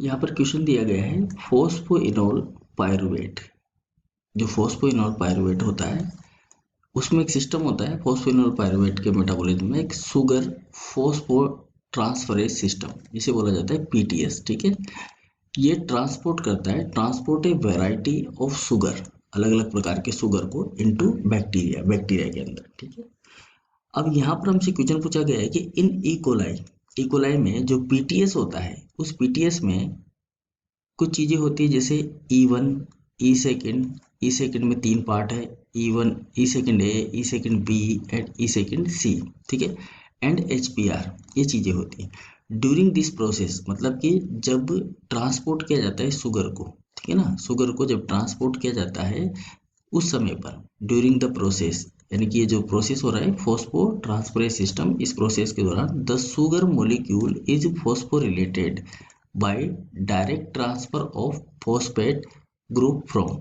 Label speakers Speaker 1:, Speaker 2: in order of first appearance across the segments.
Speaker 1: यहाँ पर क्वेश्चन दिया गया है फॉस्फोइनोल पायरुवेट। जो फॉस्फोइनोल पायरुवेट होता है उसमें एक सिस्टम होता है फॉस्फोइनोल पायरुवेट के मेटाबॉलिज्म में, एक शुगर फॉस्फो ट्रांसफरेज सिस्टम, जिसे बोला जाता है पीटीएस। ठीक है, ये ट्रांसपोर्ट करता है, transport a variety of sugar, अलग अलग प्रकार के शुगर को इनटू बैक्टीरिया, बैक्टीरिया के अंदर। ठीक है, अब यहाँ पर हमसे क्वेश्चन पूछा गया है कि इन इकोलाई में जो पीटीएस होता है उस पीटीएस में कुछ चीजें होती है, जैसे E1, ई सेकेंड में 3 पार्ट है, E1, E second A, E second B and E second C. ठीक है, एंड HPR, ये चीजें होती हैं ड्यूरिंग दिस प्रोसेस, मतलब कि जब ट्रांसपोर्ट किया जाता है शुगर को। ठीक है ना, शुगर को जब ट्रांसपोर्ट किया जाता है उस समय पर, ड्यूरिंग द प्रोसेस, यानी कि ये जो प्रोसेस हो रहा है फॉस्फो ट्रांसफरेज सिस्टम, इस प्रोसेस के दौरान the sugar molecule is phosphorylated by direct transfer of phosphate group from,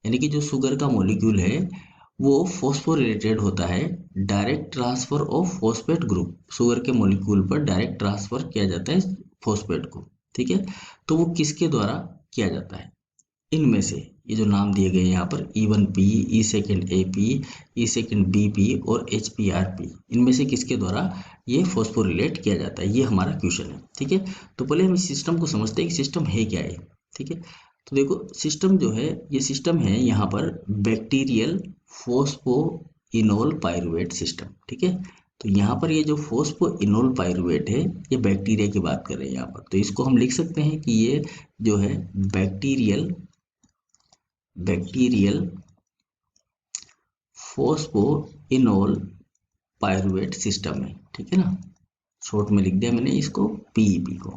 Speaker 1: यानी कि जो शुगर का मॉलिक्यूल है वो फॉस्फोरिलेटेड होता है direct transfer of phosphate group, sugar के मॉलिक्यूल पर डायरेक्ट ट्रांसफर किया जाता है फॉस्फेट को। ठीक है, तो वो किसके द्वारा किया जाता है, इनमें से ये जो नाम दिए गए यहाँ पर E1P, ई सेकेंड AP, ई सेकेंड BP और HPRP, इनमें से किसके द्वारा ये फॉस्फोरिलेट किया जाता है, ये हमारा क्वेश्चन है। ठीक है, तो पहले हम इस सिस्टम को समझते हैं कि सिस्टम है क्या है। ठीक है, तो देखो सिस्टम जो है, ये सिस्टम है यहाँ पर बैक्टीरियल फॉस्फोइनोल पायरुवेट सिस्टम। ठीक है, तो यहाँ पर ये जो फॉस्फोइनोल पायरुवेट है ये बैक्टीरिया की बात कर रहे हैं यहाँ पर, तो इसको हम लिख सकते हैं कि ये जो है बैक्टीरियल फॉस्फोइनोल पायरुवेट सिस्टम है। ठीक है ना, शॉर्ट में लिख दिया मैंने इसको PEP को,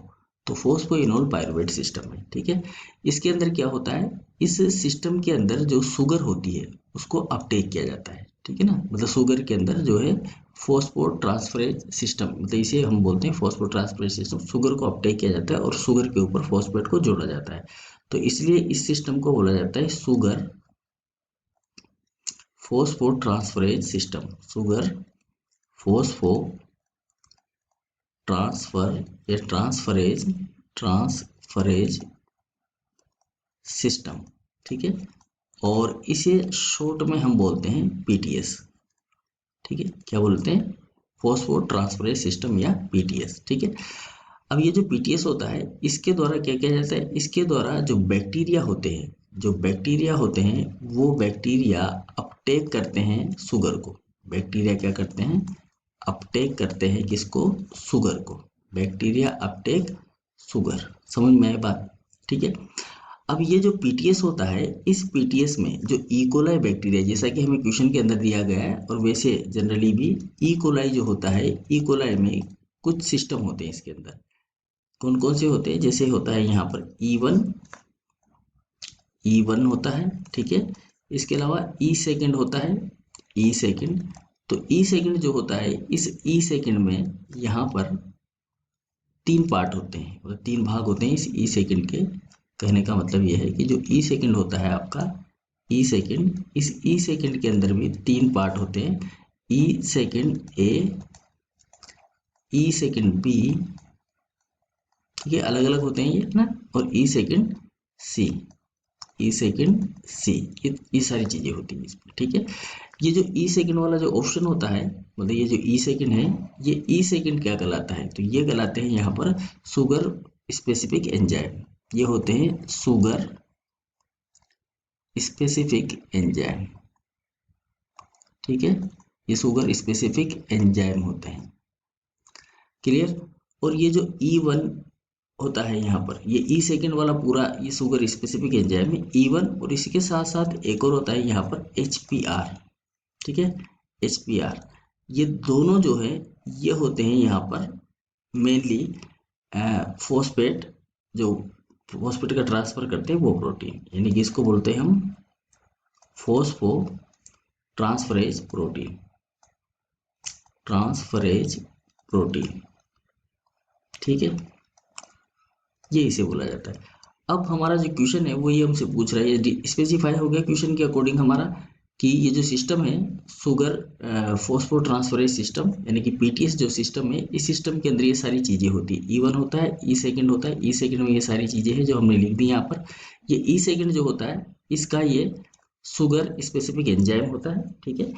Speaker 1: तो फॉस्फोइनोल पायरुवेट सिस्टम है। ठीक है, इसके अंदर क्या होता है, इस सिस्टम के अंदर जो शुगर होती है उसको अपटेक किया जाता है। ठीक है ना, मतलब शुगर के अंदर जो है फॉस्फो ट्रांसफरेज सिस्टम, मतलब इसे हम बोलते हैं फॉस्फो ट्रांसफरेज सिस्टम, शुगर को अपटेक किया जाता है और शुगर के ऊपर फॉस्फेट को जोड़ा जाता है, तो इसलिए इस सिस्टम को बोला जाता है sugar phospho transferase system, sugar phospho transfer या ट्रांसफरेज सिस्टम। ठीक है, और इसे शॉर्ट में हम बोलते हैं PTS। ठीक है, क्या बोलते हैं, फॉस्फो ट्रांसफरेज सिस्टम या PTS। ठीक है, अब ये जो PTS होता है इसके द्वारा क्या किया जाता है, इसके द्वारा जो बैक्टीरिया होते हैं, वो बैक्टीरिया अपटेक करते हैं शुगर को, बैक्टीरिया क्या करते हैं, अपटेक करते हैं किसको, शुगर को, बैक्टीरिया अपटेक शुगर। समझ में आई बात। ठीक है, अब ये जो PTS होता है, इस PTS में जो इकोलाई बैक्टीरिया, जैसा कि हमें क्वेश्चन के अंदर दिया गया है और वैसे जनरली भी इकोलाई जो होता है, इकोलाई में कुछ सिस्टम होते हैं इसके अंदर, कौन कौन से होते हैं, जैसे होता है यहाँ पर E1 होता है। ठीक है, इसके अलावा ई सेकेंड होता है, ई सेकेंड, तो ई सेकेंड जो होता है, इस ई सेकेंड में यहाँ पर 3 पार्ट होते हैं, मतलब 3 भाग होते हैं इस ई सेकेंड के। कहने का मतलब यह है कि जो ई सेकेंड होता है आपका, ई सेकेंड, इस ई सेकेंड के अंदर भी 3 पार्ट होते हैं, ई second A, E second B, ठीक है, अलग अलग होते हैं ये ना, और ई सेकेंड सी, ई सेकेंड सी, ये सारी चीजें होती हैं इसमें। ठीक है, ये जो ई सेकेंड वाला जो ऑप्शन होता है, मतलब ये जो ई सेकेंड है, ये ई सेकेंड क्या कहलाता है, तो ये कहलाते हैं यहाँ पर शुगर स्पेसिफिक एंजाइम, ये होते हैं शुगर स्पेसिफिक एंजाइम। ठीक है, ये शुगर स्पेसिफिक एंजाइम होते हैं, क्लियर। और ये जो E1 होता है यहाँ पर, ये ई सेकेंड वाला पूरा ये शुगर स्पेसिफिक एंजाइम है E1, और इसी के साथ साथ एक और होता है यहाँ पर HPR। ठीक है, HPR, ये दोनों जो है ये होते हैं यहाँ पर मेनली फॉस्फेट, जो फॉस्फेट का ट्रांसफर करते हैं वो प्रोटीन, यानी कि इसको बोलते हैं हम फॉस्फो ट्रांसफरेज प्रोटीन। ठीक है, ये इसे बोला जाता है। अब हमारा जो क्वेश्चन है वो ये हमसे पूछ रहा है, ये स्पेसिफाई हो गया क्वेश्चन के अकॉर्डिंग हमारा कि ये जो सिस्टम है शुगर फॉस्फोट्रांसफरेज सिस्टम यानी कि पीटीएस जो सिस्टम है, इस सिस्टम के अंदर ये सारी चीज़ें होती है। ई1 होता है, ई सेकेंड होता है, ई सेकेंड में ये सारी चीज़ें हैं जो हमने लिख दी यहाँ पर। ये ई सेकेंड जो होता है इसका ये शुगर स्पेसिफिक एंजाइम होता है, ठीक है।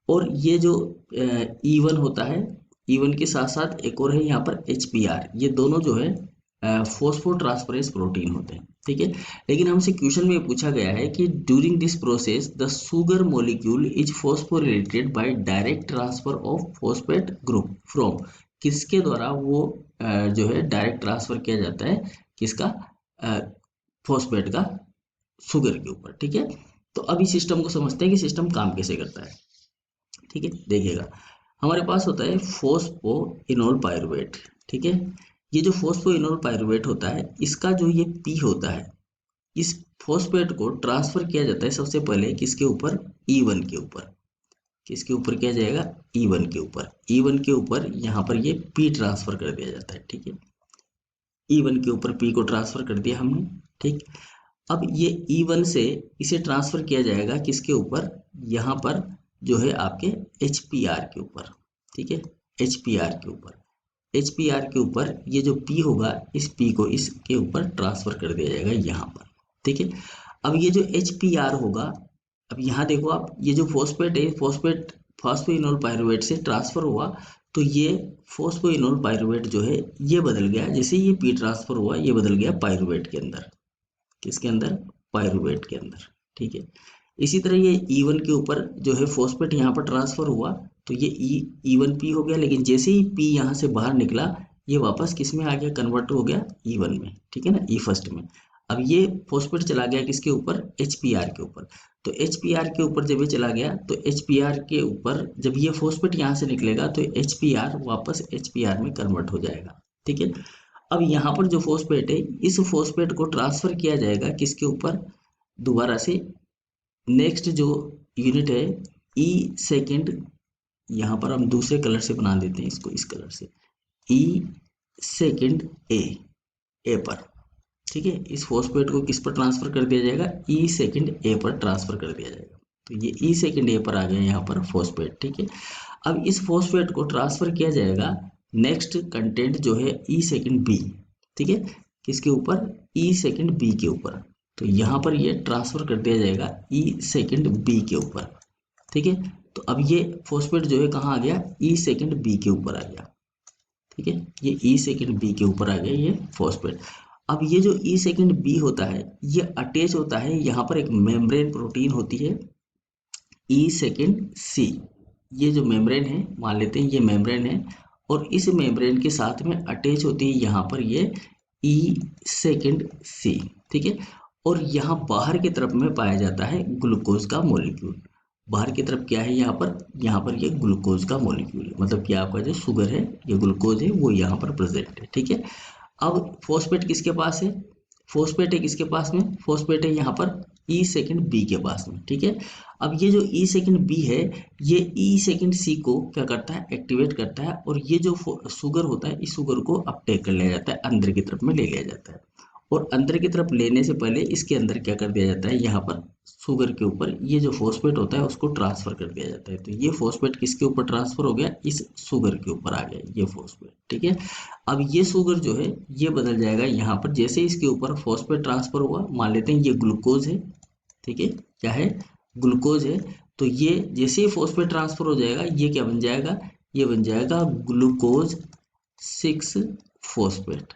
Speaker 1: और ये जो ई1 होता है, ई1 के साथ साथ एक और है यहाँ पर एचपीआर, ये दोनों जो है फॉस्फोट्रांसफरेज प्रोटीन होते हैं, ठीक है। लेकिन हमसे क्वेश्चन में पूछा गया है कि during this process the sugar molecule is phosphorylated by direct transfer of phosphate group from, किसके द्वारा वो जो है डायरेक्ट ट्रांसफर किया जाता है, किसका, फॉस्फेट का शुगर के ऊपर, ठीक है। तो अभी सिस्टम को समझते हैं कि सिस्टम काम कैसे करता है, ठीक है। देखिएगा, हमारे पास होता है फोस्फोइनोल पायरुवेट, ठीक है। ये जो फोस्फोइनोल पायरुवेट होता है, इसका जो ये पी होता है, इस फॉस्फेट को ट्रांसफर किया जाता है सबसे पहले किसके ऊपर, ई1 के ऊपर। किसके ऊपर किया जाएगा, ई1 के ऊपर। ई1 के ऊपर यहाँ पर ये पी ट्रांसफर कर दिया जाता है, ठीक है। ई1 के ऊपर पी को ट्रांसफर कर दिया हमने, ठीक। अब ये ई1 से इसे ट्रांसफर किया जाएगा किसके ऊपर, यहाँ पर जो है आपके एचपीआर के ऊपर, ठीक है। एचपीआर के ऊपर, एचपीआर के ऊपर ये जो पी होगा, इस पी को इसके ऊपर ट्रांसफर कर दिया जाएगा यहाँ पर, ठीक है। अब ये जो एचपीआर होगा, अब यहाँ देखो आप, ये जो फॉस्फेट है, फॉस्फेट फॉस्फोइनोल पायरुवेट से ट्रांसफर हुआ, तो ये फॉस्फोइनोल पायरुवेट जो है ये बदल गया, जैसे ये पी ट्रांसफर हुआ ये बदल गया पायरुवेट के अंदर। किसके अंदर, पायरुवेट के अंदर, ठीक है। इसी तरह ये ई1 के ऊपर जो है फॉस्फेट यहाँ पर ट्रांसफर हुआ, तो ये ई1 पी हो गया, लेकिन जैसे ही पी यहाँ से बाहर निकला, ये वापस किस में आ गया, कन्वर्ट हो गया ई1 में, ठीक है ना, ई फर्स्ट में। अब ये फॉस्फेट चला गया किसके ऊपर, एचपीआर के ऊपर। तो एचपीआर के ऊपर जब ये चला गया, तो एचपीआर के ऊपर जब ये फॉस्फेट यहाँ से निकलेगा, तो एचपीआर वापस एचपीआर में कन्वर्ट हो जाएगा, ठीक है। अब यहाँ पर जो फॉस्फेट है, इस फॉस्फेट को ट्रांसफर किया जाएगा किसके ऊपर, दोबारा से नेक्स्ट जो यूनिट है ई सेकेंड, यहाँ पर हम दूसरे कलर से बना देते हैं इसको, इस कलर से, ई सेकेंड ए पर, ठीक है। इस फॉस्फेट को किस पर ट्रांसफर कर दिया जाएगा, ई सेकेंड ए पर ट्रांसफर कर दिया जाएगा। तो ये ई सेकेंड ए पर आ गया यहाँ पर फॉस्फेट, ठीक है। अब इस फॉस्फेट को ट्रांसफर किया जाएगा नेक्स्ट कंटेंट जो है ई सेकेंड बी, ठीक है। किसके ऊपर, ई सेकेंड बी के ऊपर। तो यहाँ पर ये ट्रांसफर कर दिया जाएगा ई सेकेंड बी के ऊपर, ठीक है। तो अब ये फॉस्फेट जो है कहाँ आ गया, ई सेकेंड बी के ऊपर आ गया, ठीक है। ये ई सेकेंड बी के ऊपर आ गया ये फॉस्फेट। अब ये जो ई सेकेंड बी होता है, ये अटैच होता है, यहाँ पर एक मेम्ब्रेन प्रोटीन होती है ई सेकेंड सी। ये जो मेम्ब्रेन है, मान लेते हैं ये मेम्ब्रेन है, और इस मेम्ब्रेन के साथ में अटैच होती है यहाँ पर ये ई सेकेंड सी, ठीक है। और यहाँ बाहर की तरफ में पाया जाता है ग्लूकोज का मॉलिक्यूल। बाहर की तरफ क्या है, यहाँ पर ये ग्लूकोज का मॉलिक्यूल है, मतलब कि आपका जो शुगर है, ये ग्लूकोज है, वो यहाँ पर प्रेजेंट है, ठीक है। अब फॉस्फेट किसके पास है, फॉस्फेट है किसके पास में, फॉस्फेट है यहाँ पर ई सेकेंड बी के पास में, ठीक है। अब ये जो ई सेकेंड बी है, ये ई सेकेंड सी को क्या करता है, एक्टिवेट करता है, और ये जो शुगर होता है, इस शुगर को अपटेक कर लिया जाता है, अंदर की तरफ में ले लिया जाता है। और अंदर की तरफ लेने से पहले इसके अंदर क्या कर दिया जाता है, यहाँ पर शुगर के ऊपर ये जो फॉस्फेट होता है उसको ट्रांसफर कर दिया जाता है। तो ये फॉस्फेट किसके ऊपर ट्रांसफर हो गया, इस शुगर के ऊपर आ गया ये फॉस्फेट, ठीक है। अब ये शुगर जो है ये बदल जाएगा, यहाँ पर जैसे इसके ऊपर फॉस्फेट ट्रांसफर हुआ, मान लेते हैं ये ग्लूकोज है, ठीक है, क्या है, ग्लूकोज है। तो ये जैसे ही फॉस्फेट ट्रांसफर हो जाएगा, ये क्या बन जाएगा, ये बन जाएगा ग्लूकोज 6 फॉस्फेट,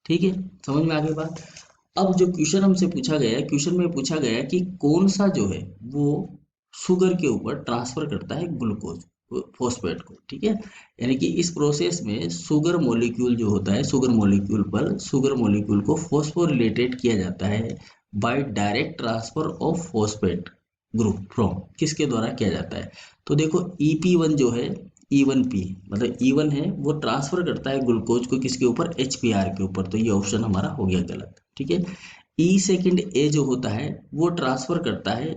Speaker 1: ठीक है। समझ में आ गई बात। अब जो क्वेश्चन हमसे पूछा गया है, क्वेश्चन में पूछा गया है कि कौन सा जो है वो शुगर के ऊपर ट्रांसफर करता है ग्लूकोज फॉस्फेट को, ठीक है। यानी कि इस प्रोसेस में शुगर मॉलिक्यूल जो होता है, शुगर मॉलिक्यूल पर शुगर मॉलिक्यूल को फॉस्फोरिलेटेड किया जाता है by direct transfer of phosphate group from, किसके द्वारा किया जाता है। तो देखो EP1 जो है, E1P मतलब E1 है, वो ट्रांसफर करता है ग्लूकोज को किसके ऊपर, HPR के ऊपर। तो ये ऑप्शन हमारा हो गया गलत, ठीक है। ई सेकेंड ए जो होता है वो ट्रांसफर करता है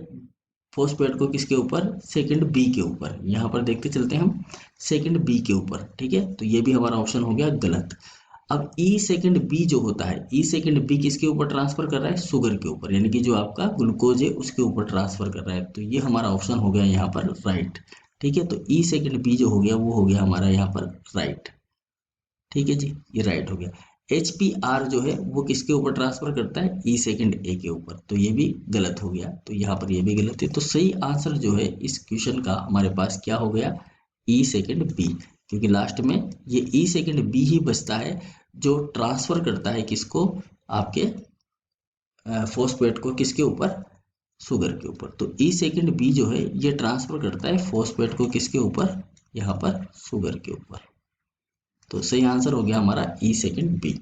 Speaker 1: फॉस्फेट को किसके ऊपर, सेकंड बी के ऊपर। यहाँ पर देखते चलते हैं हम, सेकंड बी के ऊपर, ठीक है। तो ये भी हमारा ऑप्शन हो गया गलत। अब ई सेकेंड बी जो होता है, ई सेकेंड बी किसके ऊपर ट्रांसफर कर रहा है, शुगर के ऊपर, यानी कि जो आपका ग्लूकोज है उसके ऊपर ट्रांसफर कर रहा है। तो ये हमारा ऑप्शन हो गया यहाँ पर राइट। ठीक है, तो ई सेकेंड बी जो हो गया वो हो गया हमारा यहाँ पर राइट। ठीक है जी, ये राइट हो गया। एच पी आर जो है वो किसके ऊपर ट्रांसफर करता है, ई सेकेंड ए के ऊपर, तो ये भी गलत हो गया, तो यहाँ पर ये भी गलत है। तो सही आंसर जो है इस क्वेश्चन का हमारे पास क्या हो गया, ई सेकेंड बी, क्योंकि लास्ट में ये ई सेकेंड बी ही बचता है जो ट्रांसफर करता है किसको, आपके फॉस्फेट को किसके ऊपर, शुगर के ऊपर। तो ई सेकेंड बी जो है ये ट्रांसफर करता है फॉस्फेट को किसके ऊपर, यहाँ पर शुगर के ऊपर। तो सही आंसर हो गया हमारा ई सेकेंड बी।